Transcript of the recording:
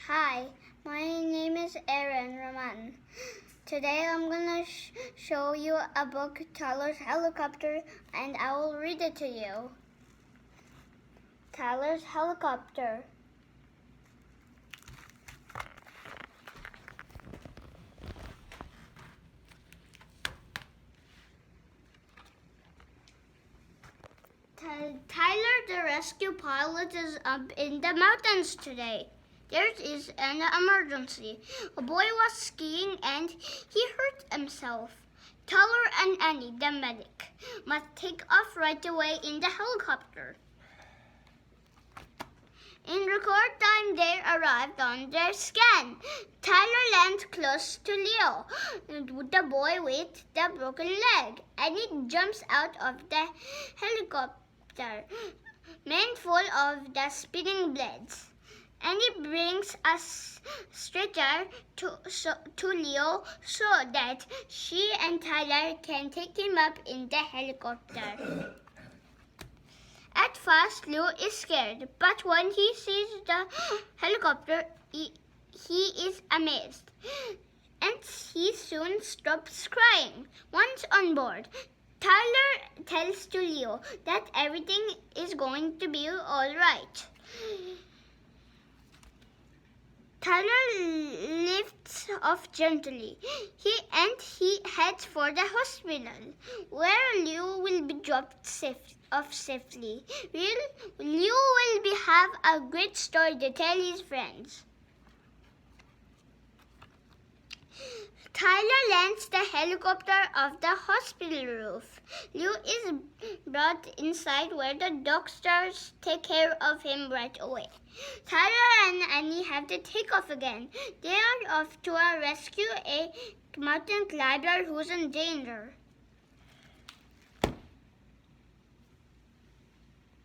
Hi, my name is Aaron Raman. Today I'm going to show you a book, Tyler's Helicopter, and I will read it to you. Tyler's Helicopter. Tyler, the rescue pilot, is up in the mountains today. There is an emergency. A boy was skiing and he hurt himself. Tyler and Annie, the medic, must take off right away in the helicopter. In record time, they arrived on their scan. Tyler lands close to Leo, the boy with the broken leg. Annie jumps out of the helicopter, mane full of the spinning blades. Annie brings a stretcher to Leo so that she and Tyler can take him up in the helicopter. At first, Leo is scared, but when he sees the helicopter, he is amazed. And he soon stops crying. Once on board, Tyler tells to Leo that everything is going to be all right. Tyler lifts off gently. He heads for the hospital, where Leo will be dropped safely. Leo will have a great story to tell his friends. Tyler lands the helicopter off the hospital roof. Leo is brought inside where the doctors take care of him right away. Tyler and Annie have to take off again. They are off to rescue a mountain climber who's in danger.